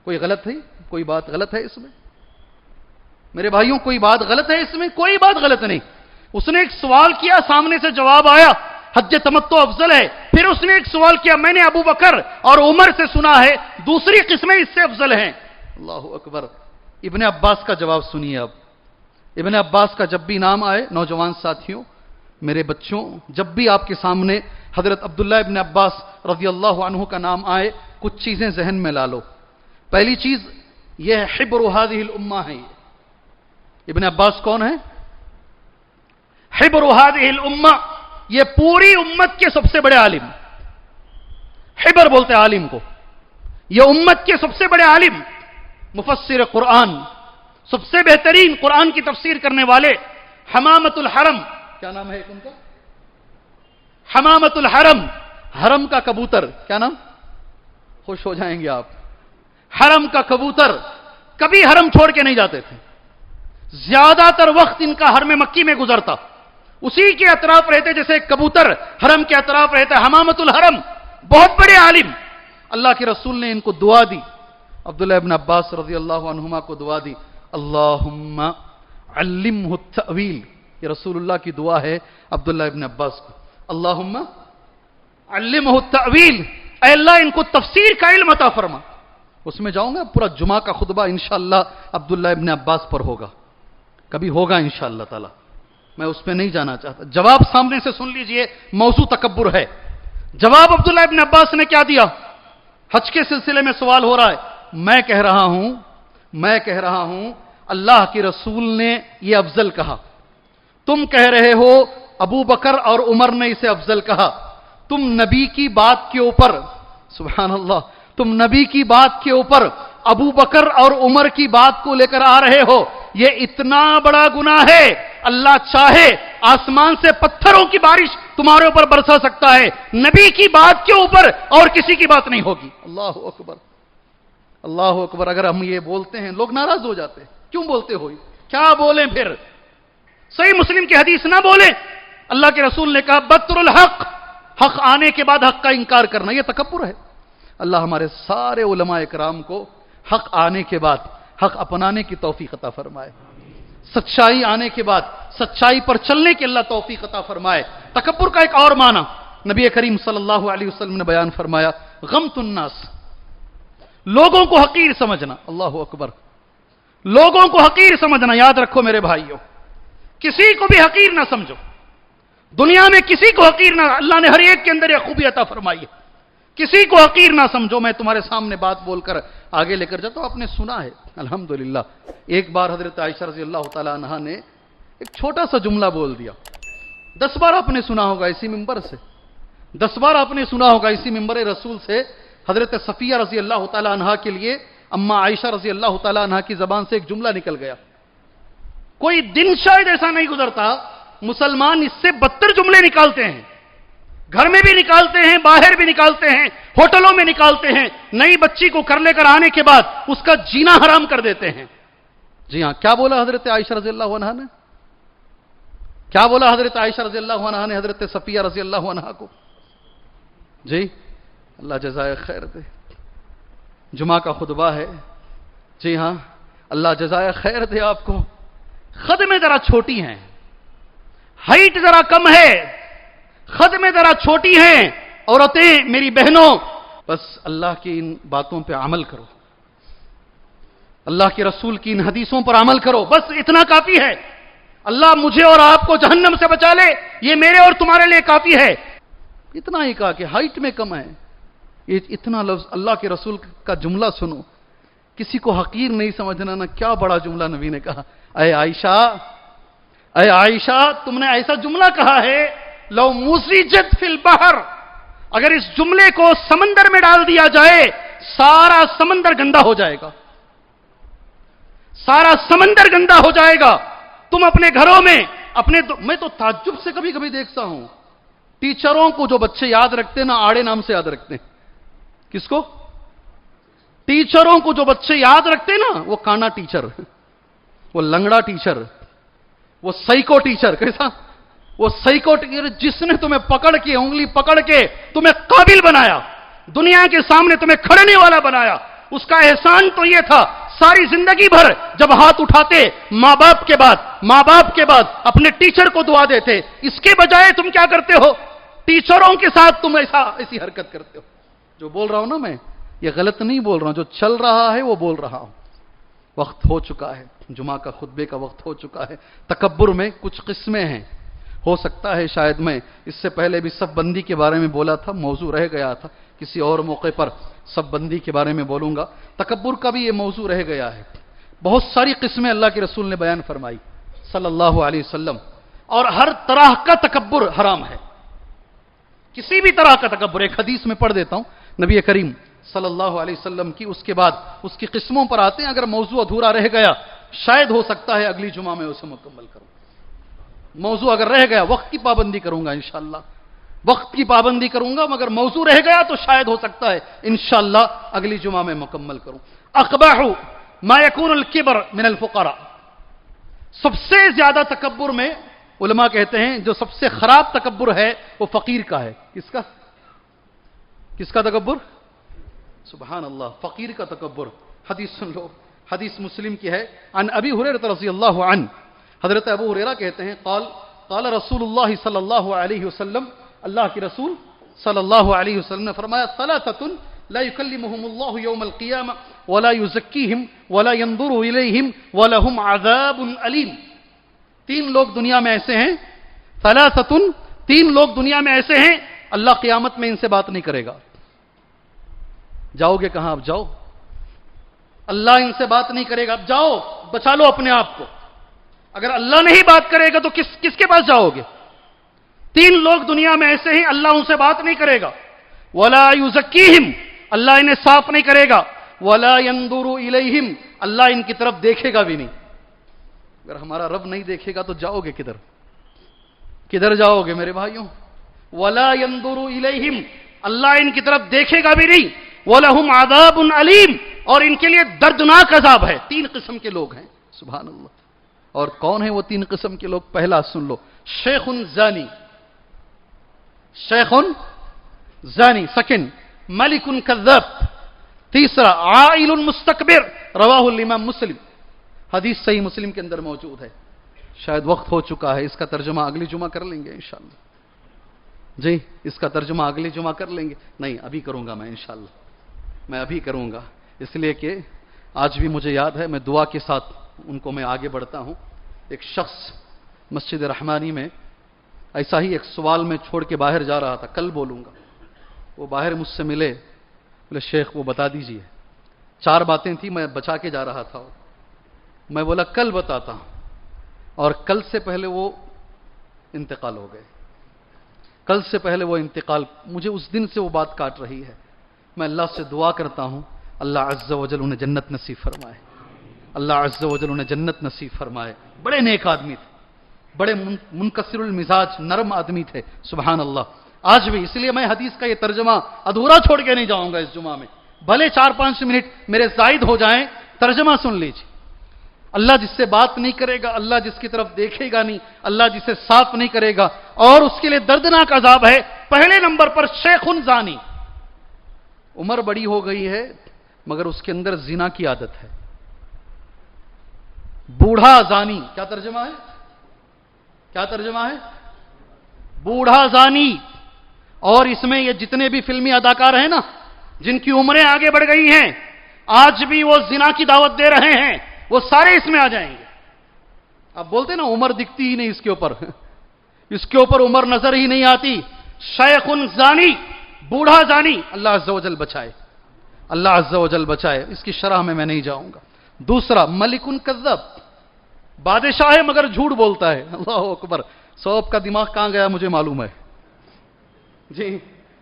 کوئی غلط ہے؟ کوئی بات غلط ہے اس میں؟ میرے بھائیوں کوئی بات غلط ہے اس میں؟ کوئی بات غلط نہیں. اس نے ایک سوال کیا، سامنے سے جواب آیا حج تمتع افضل ہے. پھر اس نے ایک سوال کیا، میں نے ابو بکر اور عمر سے سنا ہے دوسری قسمیں اس سے افضل ہیں. اللہ اکبر. ابن عباس کا جواب سنیے. اب ابن عباس کا جب بھی نام آئے، نوجوان ساتھیوں، میرے بچوں، جب بھی آپ کے سامنے حضرت عبداللہ ابن عباس رضی اللہ عنہ کا نام آئے، کچھ چیزیں ذہن میں لا لو. پہلی چیز یہ ہے حبر هذه الامہ ہے. ابن عباس کون ہے؟ حبر هذه الامہ، یہ پوری امت کے سب سے بڑے عالم. حبر بولتے عالم کو. یہ امت کے سب سے بڑے عالم، مفسر قرآن، سب سے بہترین قرآن کی تفسیر کرنے والے. حمامۃ الحرم، کیا نام ہے ان کا؟ حمامۃ الحرم، حرم کا کبوتر. کیا نام؟ خوش ہو جائیں گے آپ. حرم کا کبوتر. کبھی حرم چھوڑ کے نہیں جاتے تھے. زیادہ تر وقت ان کا حرم مکی میں گزرتا، اسی کے اطراف رہتے جیسے کبوتر حرم کے اطراف رہتا. حمامۃ الحرم، بہت بڑے عالم. اللہ کے رسول نے ان کو دعا دی، عبداللہ ابن عباس رضی اللہ عنہما کو دعا دی، اللہم علمہ التأویل. یہ رسول اللہ کی دعا ہے عبداللہ ابن عباس کو. اللہم علمہ التأویل، اے اللہ ان کو تفسیر کا علم عطا فرما. اس میں جاؤں گا، پورا جمعہ کا خطبہ انشاءاللہ عبداللہ ابن عباس پر ہوگا، کبھی ہوگا انشاءاللہ تعالی. میں اس میں نہیں جانا چاہتا. جواب سامنے سے سن لیجئے. موضوع تکبر ہے. جواب عبداللہ ابن عباس نے کیا دیا؟ حج کے سلسلے میں سوال ہو رہا ہے، میں کہہ رہا ہوں اللہ کے رسول نے یہ افضل کہا، تم کہہ رہے ہو ابو بکر اور عمر نے اسے افضل کہا، تم نبی کی بات کے اوپر، سبحان اللہ، تم نبی کی بات کے اوپر ابو بکر اور عمر کی بات کو لے کر آ رہے ہو، یہ اتنا بڑا گناہ ہے، اللہ چاہے آسمان سے پتھروں کی بارش تمہارے اوپر برسا سکتا ہے، نبی کی بات کے اوپر اور کسی کی بات نہیں ہوگی۔ اللہ اکبر، اللہ اکبر۔ اگر ہم یہ بولتے ہیں لوگ ناراض ہو جاتے ہیں، کیوں بولتے ہو؟ کیا بولیں پھر؟ صحیح مسلم کی حدیث نہ بولیں، اللہ کے رسول نے کہا بطر الحق، حق آنے کے بعد حق کا انکار کرنا، یہ تکبر ہے۔ اللہ ہمارے سارے علماء کرام کو حق آنے کے بعد حق اپنانے کی توفیق عطا فرمائے، سچائی آنے کے بعد سچائی پر چلنے کی اللہ توفیق عطا فرمائے۔ تکبر کا ایک اور معنی نبی کریم صلی اللہ علیہ وسلم نے بیان فرمایا، غمت الناس، لوگوں کو حقیر سمجھنا۔ اللہ اکبر، لوگوں کو حقیر سمجھنا۔ یاد رکھو میرے بھائیوں، کسی کو بھی حقیر نہ سمجھو، دنیا میں کسی کو حقیر نہ، اللہ نے ہر ایک کے اندر یہ خوبی عطا فرمائی ہے، کسی کو حقیر نہ سمجھو۔ میں تمہارے سامنے بات بول کر آگے لے کر جاتا ہوں، آپ نے سنا ہے الحمدللہ۔ ایک بار حضرت عائشہ رضی اللہ تعالی عنہا نے ایک چھوٹا سا جملہ بول دیا، 10 بار آپ نے سنا ہوگا اسی ممبر سے، 10 بار آپ نے سنا ہوگا اسی ممبر رسول سے۔ حضرت صفیہ رضی اللہ تعالی عنہا کے لیے اما عائشہ رضی اللہ تعالی عنہا کی زبان سے ایک جملہ نکل گیا۔ کوئی دن شاید ایسا نہیں گزرتا مسلمان اس سے بدتر جملے نکالتے ہیں، گھر میں بھی نکالتے ہیں، باہر بھی نکالتے ہیں، ہوٹلوں میں نکالتے ہیں، نئی بچی کو کر لے کر آنے کے بعد اس کا جینا حرام کر دیتے ہیں۔ جی ہاں، کیا بولا حضرت عائشہ رضی اللہ عنہا نے؟ کیا بولا حضرت عائشہ رضی اللہ عنہا نے حضرت صفیہ رضی اللہ عنہا کو؟ جی اللہ جزائے خیر دے، جمعہ کا خطبہ ہے، جی ہاں اللہ جزائے خیر دے آپ کو۔ خدمیں ذرا چھوٹی ہیں، ہائٹ ذرا کم ہے، خدمیں ذرا چھوٹی ہیں، عورتیں میری بہنوں بس اللہ کی ان باتوں پہ عمل کرو، اللہ کے رسول کی ان حدیثوں پر عمل کرو، بس اتنا کافی ہے۔ اللہ مجھے اور آپ کو جہنم سے بچا لے، یہ میرے اور تمہارے لیے کافی ہے۔ اتنا ہی کہا کہ ہائٹ میں کم ہے، یہ اتنا لفظ اللہ کے رسول کا جملہ سنو، کسی کو حقیر نہیں سمجھنا، نہ کیا بڑا جملہ نبی نے کہا۔ اے عائشہ تم نے ایسا جملہ کہا ہے، لو مزجت فی البحر، اگر اس جملے کو سمندر میں ڈال دیا جائے سارا سمندر گندا ہو جائے گا، سارا سمندر گندا ہو جائے گا۔ تم اپنے گھروں میں میں تو تعجب سے کبھی کبھی دیکھتا ہوں ٹیچروں کو، جو بچے یاد رکھتے ہیں نا آڑے نام سے یاد رکھتے ہیں۔ کس کو؟ ٹیچروں کو جو بچے یاد رکھتے ہیں نا، وہ کانا ٹیچر، وہ لنگڑا ٹیچر، وہ سائیکو ٹیچر۔ کیسا؟ وہ سائیکو ٹیچر جس نے تمہیں پکڑ کے انگلی پکڑ کے تمہیں قابل بنایا، دنیا کے سامنے تمہیں کھڑنے والا بنایا، اس کا احسان تو یہ تھا ساری زندگی بھر جب ہاتھ اٹھاتے ماں باپ کے بعد اپنے ٹیچر کو دعا دیتے، اس کے بجائے تم کیا کرتے ہو؟ ٹیچروں کے ساتھ تم ایسی حرکت کرتے ہو۔ جو بول رہا ہوں نا میں، یہ غلط نہیں بول رہا ہوں، جو چل رہا ہے وہ بول رہا ہوں۔ وقت ہو چکا ہے، جمعہ کا خطبے کا وقت ہو چکا ہے۔ تکبر میں کچھ قسمیں ہیں، ہو سکتا ہے شاید میں اس سے پہلے بھی صف بندی کے بارے میں بولا تھا، موضوع رہ گیا تھا، کسی اور موقع پر صف بندی کے بارے میں بولوں گا۔ تکبر کا بھی یہ موضوع رہ گیا ہے۔ بہت ساری قسمیں اللہ کے رسول نے بیان فرمائی صلی اللہ علیہ وسلم، اور ہر طرح کا تکبر حرام ہے، کسی بھی طرح کا تکبر۔ ایک حدیث میں پڑھ دیتا ہوں نبی کریم صلی اللہ علیہ وسلم کی، اس کے بعد اس کی قسموں پر آتے ہیں۔ اگر موضوع ادھورا رہ گیا شاید ہو سکتا ہے اگلی جمعہ میں اسے مکمل کروں۔ موضوع اگر رہ گیا، وقت کی پابندی کروں گا انشاءاللہ، وقت کی پابندی کروں گا، مگر موضوع رہ گیا تو شاید ہو سکتا ہے انشاءاللہ اگلی جمعہ میں مکمل کروں۔ اقبح ما یکون الکبر من الفقراء، سب سے زیادہ تکبر میں علماء کہتے ہیں جو سب سے خراب تکبر ہے وہ فقیر کا ہے۔ کس کا تکبر؟ سبحان اللہ، فقیر کا تکبر۔ حدیث سن لو، حدیث مسلم کی ہے، عن ابی ہریرہ رضی اللہ عنہ، حضرت ابو ہریرہ کہتے ہیں قال رسول اللہ صلی اللہ علیہ وسلم، اللہ کے رسول صلی اللہ علیہ وسلم نے فرمایا، ثلاثۃ لا يكلمهم الله يوم القيامة ولا يزكيهم ولا ينظر إليهم ولهم عذاب أليم۔ تین لوگ دنیا میں ایسے ہیں، ثلاثۃ، تین لوگ دنیا میں ایسے ہیں، اللہ قیامت میں ان سے بات نہیں کرے گا. جاؤ گے کہاں؟ اب جاؤ. اللہ ان سے بات نہیں کرے گا، اب جاؤ بچا لو اپنے آپ کو. اگر اللہ نہیں بات کرے گا تو کس کے پاس جاؤ گے؟ 3 لوگ دنیا میں ایسے ہیں، اللہ ان سے بات نہیں کرے گا. وَلَا يُزَكِّيهِمْ، اللہ انہیں صاف نہیں کرے گا. وَلَا يَنْظُرُ إِلَيْهِمْ، اللہ ان کی طرف دیکھے گا بھی نہیں. اگر ہمارا رب نہیں دیکھے گا تو جاؤ گے کدھر جاؤ گے میرے بھائیوں؟ وَلَا يَنْظُرُ إِلَيْهِمْ، اللہ ان کی طرف دیکھے گا بھی نہیں. وَلَهُمْ عَذَابٌ أَلِيمٌ، اور ان کے لیے دردناک عذاب ہے. 3 قسم کے لوگ ہیں، سبحان اللہ. اور کون ہیں وہ 3 قسم کے لوگ؟ پہلا سن لو، شیخ زانی. سیکنڈ، ملک کذاب. تیسرا، عائل مستکبر. رواہ الامام مسلم، حدیث صحیح مسلم کے اندر موجود ہے. شاید وقت ہو چکا ہے، اس کا ترجمہ اگلی جمعہ کر لیں گے انشاءاللہ. جی، اس کا ترجمہ اگلی جمعہ کر لیں گے. نہیں، ابھی کروں گا میں انشاءاللہ، میں ابھی کروں گا، اس لیے کہ آج بھی مجھے یاد ہے، میں دعا کے ساتھ ان کو میں آگے بڑھتا ہوں. ایک شخص مسجد رحمانی میں ایسا ہی ایک سوال میں چھوڑ کے باہر جا رہا تھا، کل بولوں گا. وہ باہر مجھ سے ملے، بولے شیخ وہ بتا دیجئے. 4 باتیں تھیں، میں بچا کے جا رہا تھا. میں بولا کل بتاتا ہوں، اور کل سے پہلے وہ انتقال ہو گئے. کل سے پہلے وہ انتقال، مجھے اس دن سے وہ بات کاٹ رہی ہے. میں اللہ سے دعا کرتا ہوں، اللہ عز و جل انہیں جنت نصیب فرمائے. اللہ عز و جل انہیں جنت نصیب فرمائے. بڑے نیک آدمی تھے، بڑے منکسر المزاج، نرم آدمی تھے، سبحان اللہ. آج بھی، اس لیے میں حدیث کا یہ ترجمہ ادھورا چھوڑ کے نہیں جاؤں گا اس جمعہ میں. بھلے 4-5 منٹ میرے زائد ہو جائیں، ترجمہ سن لیجیے. اللہ جس سے بات نہیں کرے گا، اللہ جس کی طرف دیکھے گا نہیں، اللہ جسے صاف نہیں کرے گا، اور اس کے لیے دردناک عذاب ہے. پہلے نمبر پر شیخ زانی. عمر بڑی ہو گئی ہے مگر اس کے اندر زنا کی عادت ہے. بوڑھا زانی. کیا ترجمہ ہے؟ بوڑھا زانی. اور اس میں یہ جتنے بھی فلمی اداکار ہیں نا، جن کی عمریں آگے بڑھ گئی ہیں، آج بھی وہ زنا کی دعوت دے رہے ہیں، وہ سارے اس میں آ جائیں گے. اب بولتے نا عمر دکھتی ہی نہیں اس کے اوپر عمر نظر ہی نہیں آتی. شیخ زانی، بوڑھا زانی. اللہ عز و جل بچائے، اللہ عز و جل بچائے. اس کی شرح میں نہیں جاؤں گا. دوسرا، ملک کذاب. بادشاہ ہے مگر جھوٹ بولتا ہے. اللہ اکبر. سوب کا دماغ کہاں گیا مجھے معلوم ہے. جی،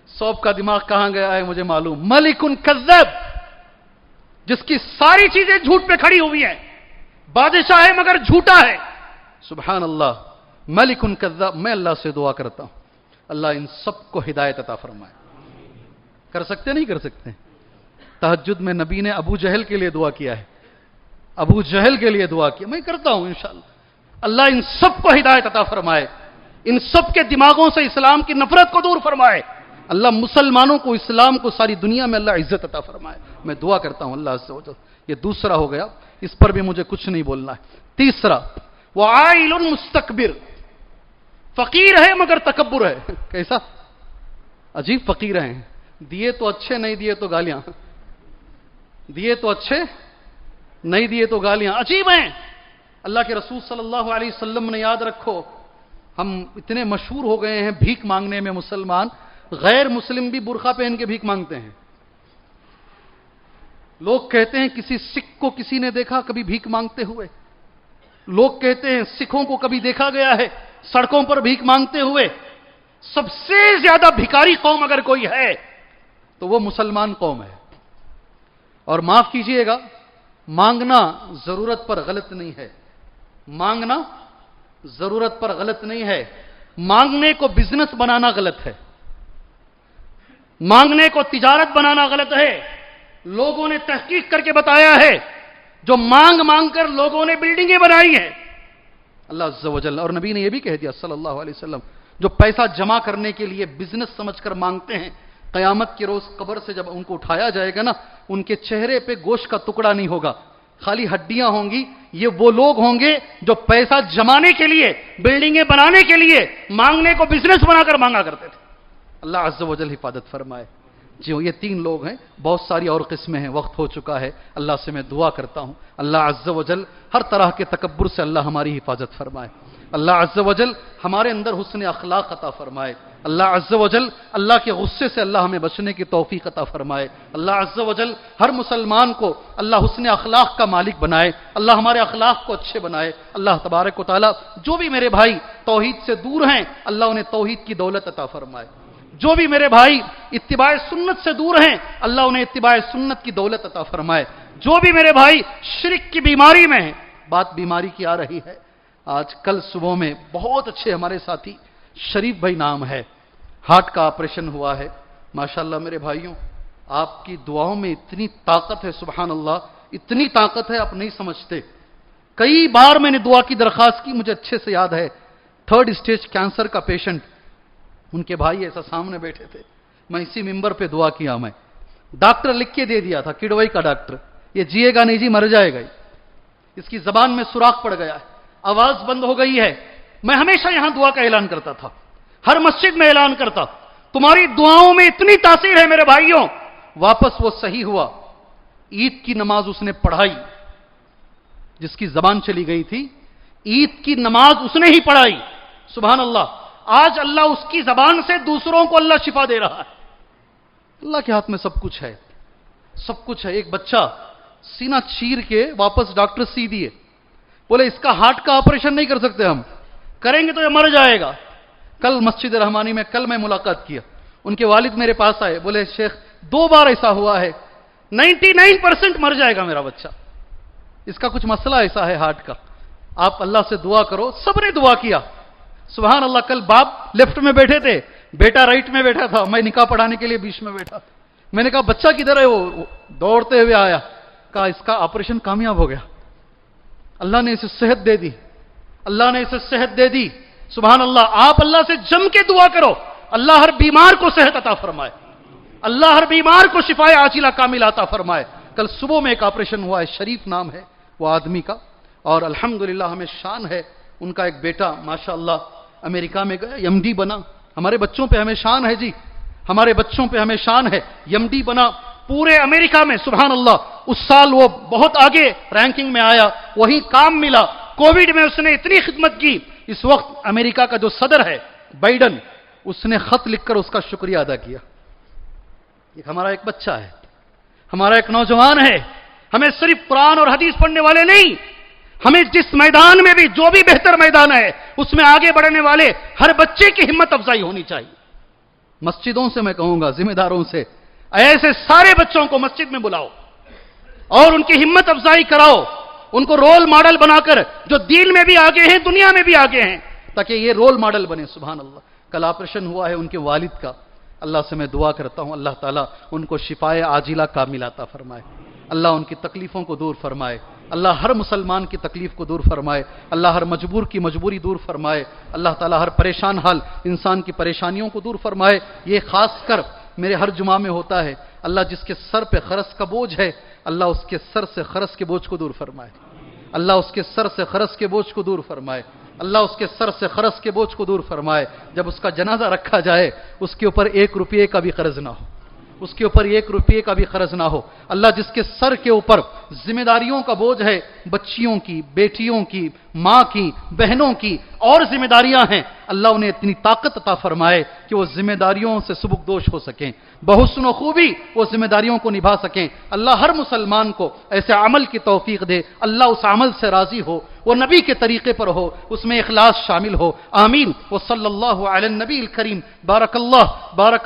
سوب کا دماغ کہاں گیا ہے مجھے معلوم. ملک کذاب، جس کی ساری چیزیں جھوٹ پہ کھڑی ہوئی ہیں. بادشاہ ہے مگر جھوٹا ہے. سبحان اللہ. ملک کذاب. میں اللہ سے دعا کرتا ہوں، اللہ ان سب کو ہدایت عطا فرمائے. کر سکتے نہیں کر سکتے؟ تہجد میں نبی نے ابو جہل کے لیے دعا کیا ہے، ابو جہل کے لیے دعا کیا. میں کرتا ہوں انشاءاللہ. اللہ ان سب کو ہدایت عطا فرمائے، ان سب کے دماغوں سے اسلام کی نفرت کو دور فرمائے. اللہ مسلمانوں کو، اسلام کو ساری دنیا میں اللہ عزت عطا فرمائے. میں دعا کرتا ہوں اللہ عز و جل. یہ دوسرا ہو گیا، اس پر بھی مجھے کچھ نہیں بولنا ہے. تیسرا، وعائل مستکبر. فقیر ہے مگر تکبر ہے. کیسا عجیب فقیر ہیں، دیے تو اچھے، نہیں دیے تو گالیاں، دیے تو اچھے، نہیں دیے تو گالیاں. عجیب ہیں. اللہ کے رسول صلی اللہ علیہ وسلم نے، یاد رکھو، ہم اتنے مشہور ہو گئے ہیں بھیک مانگنے میں مسلمان، غیر مسلم بھی برقع پہن کے بھیک مانگتے ہیں. لوگ کہتے ہیں کسی سکھ کو کسی نے دیکھا کبھی بھیک مانگتے ہوئے. لوگ کہتے ہیں سکھوں کو کبھی دیکھا گیا ہے سڑکوں پر بھیک مانگتے ہوئے. سب سے زیادہ بھکاری قوم اگر کوئی ہے تو وہ مسلمان قوم ہے. اور معاف کیجئے گا، مانگنا ضرورت پر غلط نہیں ہے. مانگنا ضرورت پر غلط نہیں ہے. مانگنے کو بزنس بنانا غلط ہے. مانگنے کو تجارت بنانا غلط ہے. لوگوں نے تحقیق کر کے بتایا ہے، جو مانگ مانگ کر لوگوں نے بلڈنگیں بنائی ہیں. اللہ عز و جل اور نبی نے یہ بھی کہہ دیا صلی اللہ علیہ وسلم، جو پیسہ جمع کرنے کے لیے بزنس سمجھ کر مانگتے ہیں، قیامت کے روز قبر سے جب ان کو اٹھایا جائے گا نا، ان کے چہرے پہ گوشت کا ٹکڑا نہیں ہوگا، خالی ہڈیاں ہوں گی. یہ وہ لوگ ہوں گے جو پیسہ جمانے کے لیے، بلڈنگیں بنانے کے لیے مانگنے کو بزنس بنا کر مانگا کرتے تھے. اللہ عز و جل حفاظت فرمائے. جی، یہ 3 لوگ ہیں. بہت ساری اور قسمیں ہیں، وقت ہو چکا ہے. اللہ سے میں دعا کرتا ہوں اللہ عز و جل ہر طرح کے تکبر سے اللہ ہماری حفاظت فرمائے. اللہ عز و جل ہمارے اندر حسن اخلاق عطا فرمائے. اللہ عز و جل اللہ کے غصے سے اللہ ہمیں بچنے کی توفیق عطا فرمائے. اللہ عز و جل ہر مسلمان کو اللہ حسن اخلاق کا مالک بنائے. اللہ ہمارے اخلاق کو اچھے بنائے. اللہ تبارک و تعالی جو بھی میرے بھائی توحید سے دور ہیں اللہ انہیں توحید کی دولت عطا فرمائے. جو بھی میرے بھائی اتباع سنت سے دور ہیں اللہ انہیں اتباع سنت کی دولت عطا فرمائے. جو بھی میرے بھائی شرک کی بیماری میں ہیں، بات بیماری کی آ رہی ہے. آج کل صبح میں بہت اچھے ہمارے ساتھی شریف بھائی نام ہے، ہارٹ کا آپریشن ہوا ہے. ماشاءاللہ میرے بھائیوں، آپ کی دعاؤں میں اتنی طاقت ہے، سبحان اللہ، اتنی طاقت ہے آپ نہیں سمجھتے. کئی بار میں نے دعا کی درخواست کی، مجھے اچھے سے یاد ہے 3rd اسٹیج کینسر کا پیشنٹ، ان کے بھائی ایسا سامنے بیٹھے تھے، میں اسی ممبر پہ دعا کیا. میں ڈاکٹر لکھ کے دے دیا تھا، کڑوئی کا ڈاکٹر، یہ جیے گا نہیں جی، مر جائے گا. اس کی زبان میں سوراخ پڑ گیا ہے، آواز بند ہو گئی ہے. میں ہمیشہ یہاں دعا کا اعلان کرتا تھا، ہر مسجد میں اعلان کرتا، تمہاری دعاؤں میں اتنی تاثیر ہے میرے بھائیوں. واپس وہ صحیح ہوا، عید کی نماز اس نے پڑھائی، جس کی زبان چلی گئی تھی عید کی نماز اس نے ہی پڑھائی. سبحان اللہ، آج اللہ اس کی زبان سے دوسروں کو اللہ شفا دے رہا ہے. اللہ کے ہاتھ میں سب کچھ ہے، سب کچھ ہے. ایک بچہ سینہ چیر کے واپس ڈاکٹر سی دیے، بولے اس کا ہارٹ کا آپریشن نہیں کر سکتے، ہم کریں گے تو یہ مر جائے گا. کل مسجد رحمانی میں میں ملاقات کیا، ان کے والد میرے پاس آئے، بولے شیخ 2 بار ایسا ہوا ہے، 99% مر جائے گا میرا بچہ، اس کا کچھ مسئلہ ایسا ہے ہارٹ کا، آپ اللہ سے دعا کرو. سب نے دعا کیا. سبحان اللہ، کل باپ لیفٹ میں بیٹھے تھے، بیٹا رائٹ میں بیٹھا تھا، میں نکاح پڑھانے کے لیے بیچ میں بیٹھا. میں نے کہا بچہ کدھر ہے؟ وہ دوڑتے ہوئے آیا، کہا اس کا آپریشن کامیاب ہو گیا، اللہ نے اسے صحت دے دی، اللہ نے اسے صحت دے دی. سبحان اللہ، آپ اللہ سے جم کے دعا کرو، اللہ ہر بیمار کو صحت عطا فرمائے، اللہ ہر بیمار کو شفائے عاجلہ کاملہ عطا فرمائے. کل صبح میں ایک آپریشن ہوا ہے، شریف نام ہے وہ آدمی کا، اور الحمدللہ ہمیں شان ہے، ان کا ایک بیٹا ماشاءاللہ امریکہ میں گیا، ایم ڈی بنا. ہمارے بچوں پہ ہمیں شان ہے جی، ہمارے بچوں پہ ہمیں شان ہے. ایم ڈی بنا پورے امریکہ میں، سبحان اللہ. اس سال وہ بہت آگے رینکنگ میں آیا، وہیں کام ملا. کووڈ میں اس نے اتنی خدمت کی. اس وقت امریکہ کا جو صدر ہے بائیڈن، اس نے خط لکھ کر اس کا شکریہ ادا کیا. یہ ہمارا ایک بچہ ہے، ہمارا ایک نوجوان ہے. ہمیں صرف قرآن اور حدیث پڑھنے والے نہیں، ہمیں جس میدان میں بھی جو بھی بہتر میدان ہے اس میں آگے بڑھنے والے ہر بچے کی ہمت افزائی ہونی چاہیے. مسجدوں سے میں کہوں گا، ذمہ داروں سے، ایسے سارے بچوں کو مسجد میں بلاؤ اور ان کی ہمت افزائی کراؤ، ان کو رول ماڈل بنا کر، جو دین میں بھی آگے ہیں دنیا میں بھی آگے ہیں، تاکہ یہ رول ماڈل بنے. سبحان اللہ. کل آپریشن ہوا ہے ان کے والد کا، اللہ سے میں دعا کرتا ہوں اللہ تعالیٰ ان کو شفائے عاجلہ کاملہ عطا فرمائے، اللہ ان کی تکلیفوں کو دور فرمائے، اللہ ہر مسلمان کی تکلیف کو دور فرمائے، اللہ ہر مجبور کی مجبوری دور فرمائے، اللہ تعالیٰ ہر پریشان حال انسان کی پریشانیوں کو دور فرمائے. یہ خاص کر میرے ہر جمعہ میں ہوتا ہے، اللہ جس کے سر پہ خرس کا بوجھ ہے اللہ اس کے سر سے خرس کے بوجھ کو دور فرمائے، اللہ اس کے سر سے خرس کے بوجھ کو دور فرمائے، اللہ اس کے سر سے خرس کے بوجھ کو دور فرمائے. جب اس کا جنازہ رکھا جائے اس کے اوپر 1 روپے کا بھی قرض نہ ہو، اس کے اوپر 1 روپے کا بھی قرض نہ ہو. اللہ جس کے سر کے اوپر ذمہ داریوں کا بوجھ ہے، بچیوں کی، بیٹیوں کی، ماں کی، بہنوں کی اور ذمہ داریاں ہیں، اللہ انہیں اتنی طاقت عطا فرمائے کہ وہ ذمہ داریوں سے سبکدوش ہو سکیں، بحسن و خوبی وہ ذمہ داریوں کو نبھا سکیں. اللہ ہر مسلمان کو ایسے عمل کی توفیق دے، اللہ اس عمل سے راضی ہو، وہ نبی کے طریقے پر ہو، اس میں اخلاص شامل ہو. آمین. وصلی اللہ علی النبی الکریم. بارک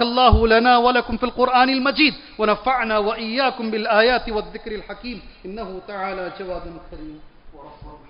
اللہ لنا ولکم فی القرآن المجید ونفعنا وإياكم بالآيات والذكر الحكيم إنه تعالى جواد كريم ورحمة